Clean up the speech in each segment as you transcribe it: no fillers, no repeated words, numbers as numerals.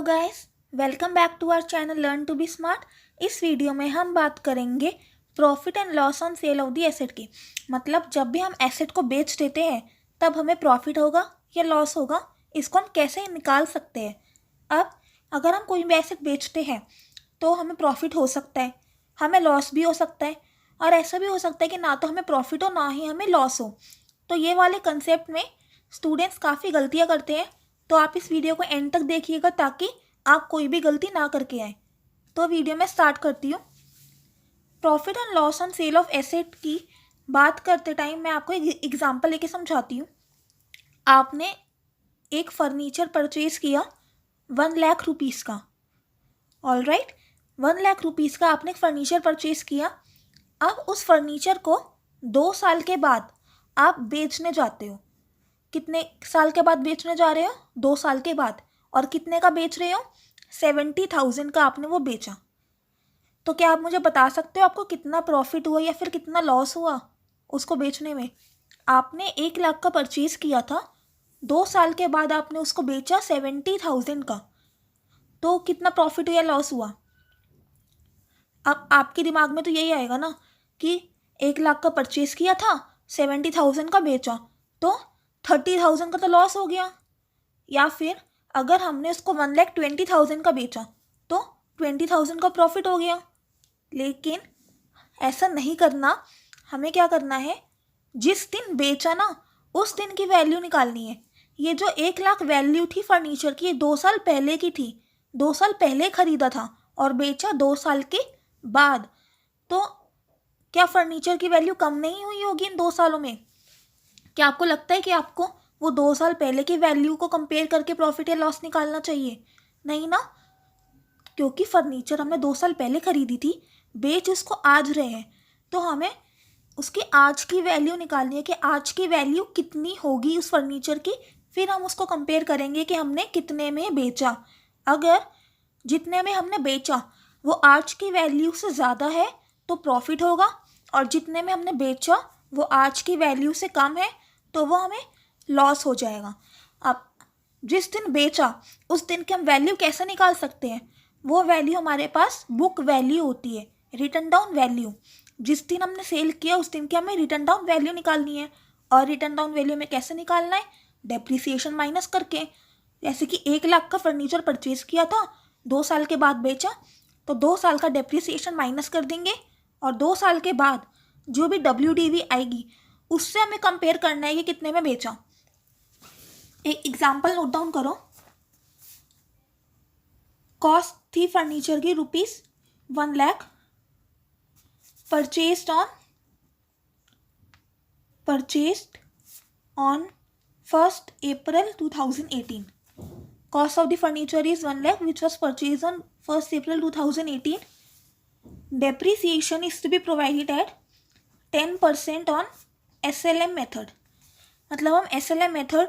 Guys, welcome back to our channel learn to be smart. इस video में हम बात करेंगे profit and loss on sale of the asset की। मतलब जब भी हम एसेट को बेच देते हैं तब हमें प्रॉफिट होगा या लॉस होगा, इसको हम कैसे निकाल सकते हैं। अब अगर हम कोई भी एसेट बेचते हैं तो हमें प्रॉफिट हो सकता है, हमें लॉस भी हो सकता है, और ऐसा भी हो सकता है कि ना तो हमें प्रॉफिट हो ना ही हमें लॉस हो। तो ये वाले कंसेप्ट में स्टूडेंट्स काफ़ी गलतियाँ करते हैं, तो आप इस वीडियो को एंड तक देखिएगा ताकि आप कोई भी गलती ना करके आए। तो वीडियो में स्टार्ट करती हूँ। Profit and loss on sale of asset की बात करते टाइम मैं आपको एक एग्जांपल लेके समझाती हूँ। आपने एक फर्नीचर परचेज किया 1 लाख रुपीज़ का। ऑल राइट, 1 लाख रुपीज़ का आपने फर्नीचर परचेज किया। अब उस फर्नीचर को 2 साल के बाद आप बेचने जाते हो। कितने साल के बाद बेचने जा रहे हो? 2 साल के बाद। और कितने का बेच रहे हो? 70,000 का आपने वो बेचा। तो क्या आप मुझे बता सकते हो आपको कितना प्रॉफिट हुआ या फिर कितना लॉस हुआ उसको बेचने में? आपने 1 लाख का परचेज किया था, 2 साल के बाद आपने उसको बेचा 70,000 का, तो कितना प्रॉफिट हुआ या लॉस हुआ? अब आपके दिमाग में तो यही आएगा ना कि 1 लाख का परचेज किया था, 70,000 का बेचा, तो 30,000 का तो लॉस हो गया। या फिर अगर हमने उसको 1,20,000 का बेचा तो 20,000 का प्रॉफिट हो गया। लेकिन ऐसा नहीं करना। हमें क्या करना है, जिस दिन बेचा ना उस दिन की वैल्यू निकालनी है। ये जो 1 लाख वैल्यू थी फर्नीचर की, 2 साल पहले की थी। 2 साल पहले खरीदा था और बेचा 2 साल के बाद, तो क्या फर्नीचर की वैल्यू कम नहीं हुई होगी इन 2 सालों में? क्या आपको लगता है कि आपको वो 2 साल पहले की वैल्यू को कंपेयर करके प्रॉफिट या लॉस निकालना चाहिए? नहीं ना, क्योंकि फर्नीचर हमने 2 साल पहले खरीदी थी, बेच उसको आज रहे हैं, तो हमें उसकी आज की वैल्यू निकालनी है कि आज की वैल्यू कितनी होगी उस फर्नीचर की। फिर हम उसको कंपेयर करेंगे कि हमने कितने में बेचा। अगर जितने में हमने बेचा वो आज की वैल्यू से ज़्यादा है तो प्रॉफिट होगा, और जितने में हमने बेचा वो आज की वैल्यू से कम है तो वो हमें लॉस हो जाएगा। अब जिस दिन बेचा उस दिन की हम वैल्यू कैसे निकाल सकते हैं? वो वैल्यू हमारे पास बुक वैल्यू होती है, रिटन डाउन वैल्यू। जिस दिन हमने सेल किया उस दिन की हमें रिटन डाउन वैल्यू निकालनी है। और रिटन डाउन वैल्यू में कैसे निकालना है? डेप्रिसिएशन माइनस करके। जैसे कि 1 लाख का फर्नीचर परचेज किया था, 2 साल के बाद बेचा, तो 2 साल का डेप्रिसिएशन माइनस कर देंगे, और 2 साल के बाद जो भी WDV आएगी उससे हमें कंपेयर करना है कि कितने में बेचा। एक एग्जाम्पल नोट डाउन करो। कॉस्ट थी फर्नीचर की ₹1 lakh, purchased on 1st April 2018. Cost of the furniture is 1 lakh, which was purchased on 1st April 2018. Depreciation is to be provided at 10% on SLM method. मतलब हम SLM मेथड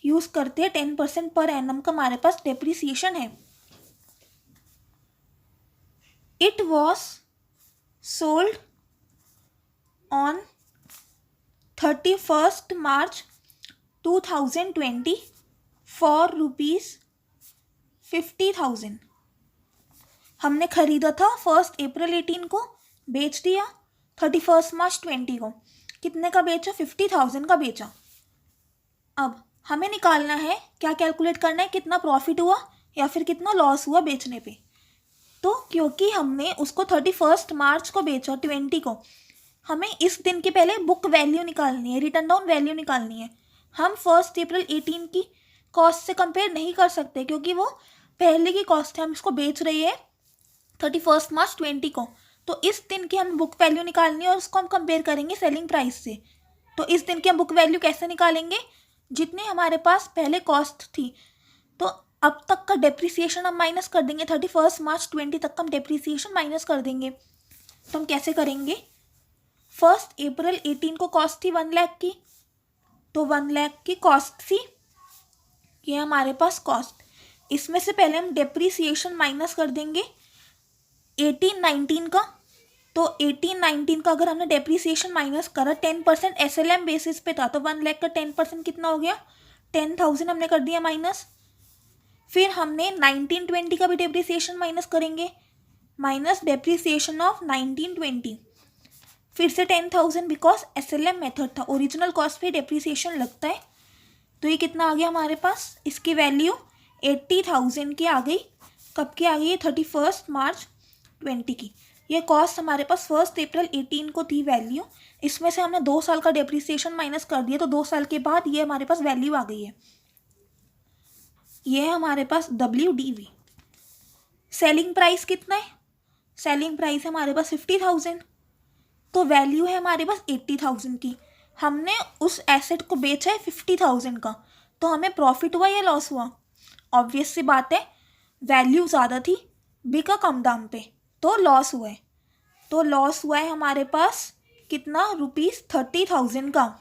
यूज़ करते हैं, 10% per annum का हमारे पास depreciation है। It was sold on 31st March 2020 for ₹50,000। हमने खरीदा था 1st April 18 को, बेच दिया 31st March 20 को। कितने का बेचा? 50,000 का बेचा। अब हमें निकालना है, क्या कैलकुलेट करना है, कितना प्रॉफिट हुआ या फिर कितना लॉस हुआ बेचने पे। तो क्योंकि हमने उसको 31st March को बेचा 20 को, हमें इस दिन के पहले बुक वैल्यू निकालनी है, रिटर्न डाउन वैल्यू निकालनी है। हम 1st April 18 की कॉस्ट से कंपेयर नहीं कर सकते क्योंकि वो पहले की कॉस्ट है, हम इसको बेच रहे हैं 31st March 20 को। तो इस दिन की हमें बुक वैल्यू निकालनी है और उसको हम कंपेयर करेंगे सेलिंग प्राइस से। तो इस दिन की हम बुक वैल्यू कैसे निकालेंगे? जितनी हमारे पास पहले कॉस्ट थी, तो अब तक का डेप्रिसिएशन हम माइनस कर देंगे, 31st March 20 तक का हम डेप्रिसिएशन माइनस कर देंगे। तो हम कैसे करेंगे? 1st April 18 को कॉस्ट थी 1 लाख की, तो 1 लाख की कॉस्ट थी, ये हमारे पास कॉस्ट। इसमें से पहले हम डेप्रिसिएशन माइनस कर देंगे 18-19 का। तो 18-19 का अगर हमने डेप्रिसिएशन माइनस करा, 10% SLM बेसिस पे था, तो 1 लाख का 10% कितना हो गया? 10,000 हमने कर दिया माइनस। फिर हमने 1920 का भी डेप्रिसिएशन माइनस करेंगे, माइनस डेप्रिसिएशन ऑफ 1920, फिर से 10,000 बिकॉज SLM मेथड था, ओरिजिनल कॉस्ट पे डेप्रिसिएशन लगता है। तो ये कितना आ गया हमारे पास, इसकी वैल्यू 80,000 की आ गई। कब की आ गई है, 31 मार्च 20 की। ये कॉस्ट हमारे पास 1 अप्रैल 18 को थी वैल्यू, इसमें से हमने 2 साल का डेप्रिसिएशन माइनस कर दिया, तो 2 साल के बाद ये हमारे पास वैल्यू आ गई है। ये है हमारे पास WDV। सेलिंग प्राइस कितना है, सेलिंग प्राइस है हमारे पास 50,000, तो वैल्यू है हमारे पास 80,000 की। हमने उस एसेट को बेचा है 50,000 का, तो हमें प्रॉफिट हुआ या लॉस हुआ? ऑब्वियस सी बात है, वैल्यू ज़्यादा थी, बिका कम दाम पे, तो लॉस हुआ है। तो लॉस हुआ है हमारे पास कितना, ₹30,000 का।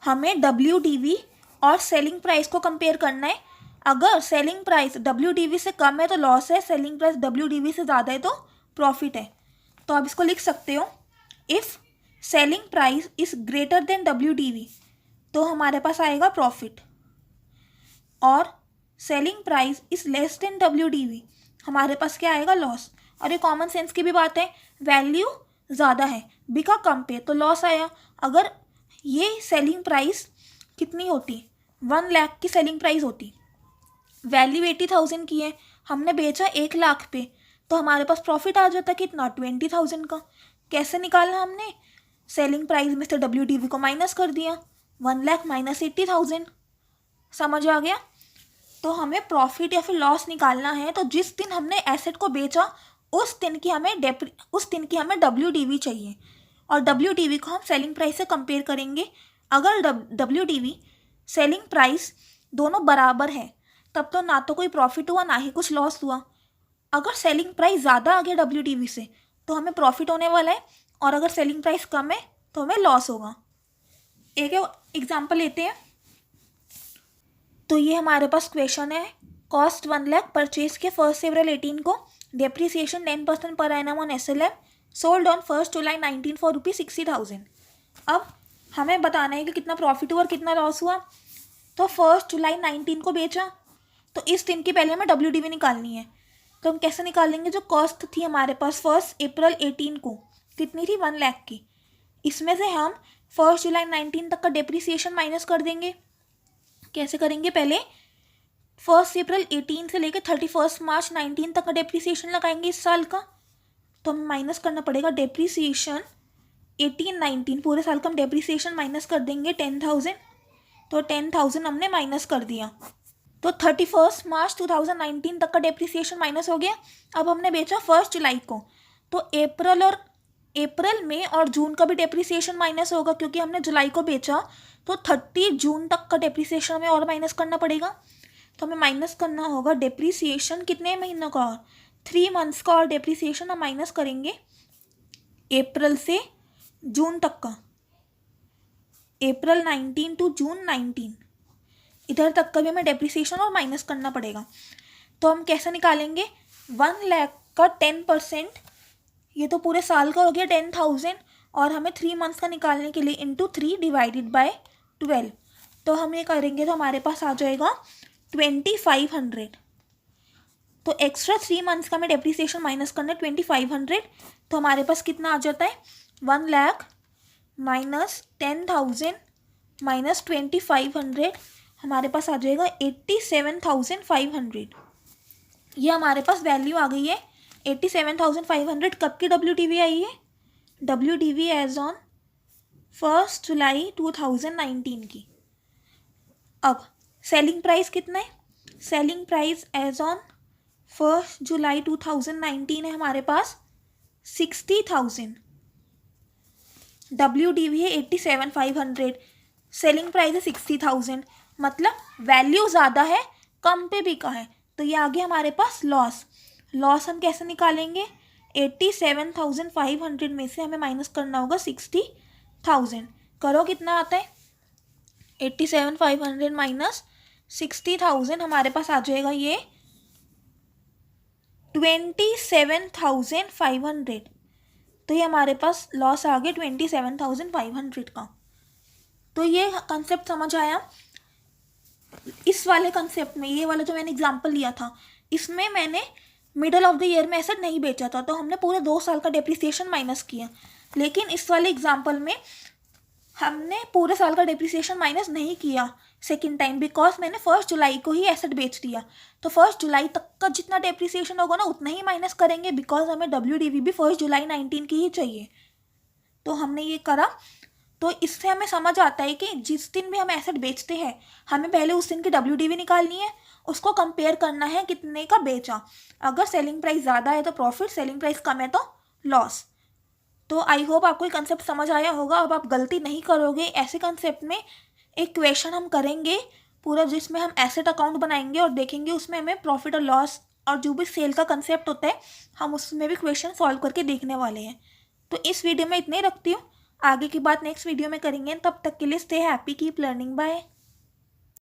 हमें WDV और सेलिंग प्राइस को कंपेयर करना है। अगर सेलिंग प्राइस WDV से कम है तो लॉस है, सेलिंग प्राइस WDV से ज़्यादा है तो प्रॉफिट है। तो आप इसको लिख सकते हो, if selling price is greater than WDV तो हमारे पास आएगा प्रॉफिट, और selling price is less than WDV हमारे पास क्या आएगा, लॉस। और ये कॉमन सेंस की भी बात है, वैल्यू ज़्यादा है, बिका कम पे, तो लॉस आया। अगर ये सेलिंग प्राइस कितनी होती, 1 लाख की सेलिंग प्राइस होती, वैल्यू 80,000 की है, हमने बेचा 1 लाख पे, तो हमारे पास प्रॉफिट आ जाता कितना, 20,000 का। कैसे निकाला हमने, सेलिंग प्राइस में से WDV को माइनस कर दिया, 1 लाख माइनस 80,000। समझ आ गया? तो हमें प्रॉफिट या फिर लॉस निकालना है, तो जिस दिन हमने एसेट को बेचा उस दिन की हमें WDV चाहिए, और WDV को हम सेलिंग प्राइस से कंपेयर करेंगे। अगर WDV सेलिंग प्राइस दोनों बराबर है तब तो ना तो कोई प्रॉफिट हुआ ना ही कुछ लॉस हुआ। अगर सेलिंग प्राइस ज़्यादा आ गया WDV से तो हमें प्रॉफिट होने वाला है, और अगर सेलिंग प्राइस कम है तो हमें लॉस होगा। एक एग्जांपल लेते हैं। तो ये हमारे पास क्वेश्चन है, कॉस्ट 1 लाख परचेज के 1 अप्रैल 18 को, depreciation 10% per annum on SLM, sold on 1 July 19 for ₹60,000। अब हमें बताना है कि कितना प्रॉफिट हुआ और कितना लॉस हुआ। तो 1 जुलाई 19 को बेचा, तो इस दिन की पहले हमें WDV निकालनी है। तो हम कैसे निकालेंगे, जो कॉस्ट थी हमारे पास 1 अप्रैल 18 को कितनी थी, 1 लाख की, इसमें से हम 1 जुलाई 19 तक का डेप्रिसिएशन माइनस कर देंगे। कैसे करेंगे, पहले 1 अप्रैल 18 से लेकर 31 मार्च 19 तक का डेप्रिसिएशन लगाएंगे इस साल का। तो हमें माइनस करना पड़ेगा डेप्रिसिएशन 18-19, पूरे साल का हम डेप्रिसिएशन माइनस कर देंगे 10,000। तो 10,000 हमने माइनस कर दिया, तो 31 मार्च 2019 तक का डेप्रिसिएशन माइनस हो गया। अब हमने बेचा 1 जुलाई को, तो अप्रैल में और जून का भी डेप्रिसिएशन माइनस होगा, क्योंकि हमने जुलाई को बेचा, तो 30 जून तक का डेप्रिसिएशन हमें और माइनस करना पड़ेगा। तो हमें माइनस करना होगा डेप्रिसिएशन कितने महीनों का, 3 मंथ्स का, और डेप्रिसिएशन हम माइनस करेंगे अप्रैल से जून तक का, अप्रैल 19 टू जून 19, इधर तक का भी हमें डेप्रिसिएशन और माइनस करना पड़ेगा। तो हम कैसे निकालेंगे, 1 लाख का 10%, ये तो पूरे साल का हो गया 10,000, और हमें 3 मंथ्स का निकालने के लिए इंटू 3 डिवाइडेड बाय 12, तो हम ये करेंगे तो हमारे पास आ जाएगा 2,500। तो एक्स्ट्रा 3 मंथ्स का हमें डेप्रिसिएशन माइनस करना है 2,500, तो हमारे पास कितना आ जाता है, 1 लाख माइनस 10,000 माइनस 2,500, हमारे पास आ जाएगा 87,500। ये हमारे पास वैल्यू आ गई है 87,500। कब की WDV आई है, WDV एज ऑन 1 जुलाई 2019 की। अब सेलिंग प्राइस कितना है, सेलिंग प्राइस एज ऑन 1 जुलाई 2019 है हमारे पास 60,000, WDV है 87,500, सेलिंग प्राइस है 60,000, मतलब वैल्यू ज़्यादा है, कम पे बिका है, तो ये आ गया हमारे पास लॉस। लॉस हम कैसे निकालेंगे, 87,500 में से हमें माइनस करना होगा 60,000। करो कितना आता है, 87,500 माइनस 60,000, हमारे पास आ जाएगा ये 27,500। तो ये हमारे पास लॉस आ गया 27,500 का। तो ये कंसेप्ट समझ आया। इस वाले कंसेप्ट में, ये वाला जो मैंने एग्जांपल लिया था, इसमें मैंने मिडल ऑफ द ईयर में एसेट नहीं बेचा था, तो हमने पूरे 2 साल का डेप्रिसिएशन माइनस किया। लेकिन इस वाले एग्जांपल में हमने पूरे साल का डेप्रिसिएशन माइनस नहीं किया सेकेंड टाइम, बिकॉज मैंने 1 जुलाई को ही एसेट बेच दिया। तो 1 जुलाई तक का जितना डेप्रिसिएशन होगा ना उतना ही माइनस करेंगे, बिकॉज हमें WDV भी 1 जुलाई 19 की ही चाहिए। तो हमने ये करा। तो इससे हमें समझ आता है कि जिस दिन भी हम एसेट बेचते हैं, हमें पहले उस दिन की WDV निकालनी है, उसको कंपेयर करना है कितने का बेचा। अगर सेलिंग प्राइस ज़्यादा है तो प्रॉफिट, सेलिंग प्राइस कम है तो लॉस। तो आई होप आपको ये कंसेप्ट समझ आया होगा। अब आप गलती नहीं करोगे। ऐसे कंसेप्ट में एक क्वेश्चन हम करेंगे पूरा, जिसमें हम एसेट अकाउंट बनाएंगे और देखेंगे उसमें हमें प्रॉफिट और लॉस और जो भी सेल का कंसेप्ट होता है, हम उसमें भी क्वेश्चन सॉल्व करके देखने वाले हैं। तो इस वीडियो में इतने ही रखती हूँ। आगे की बात नेक्स्ट वीडियो में करेंगे। तब तक के लिए stay happy, keep learning, bye.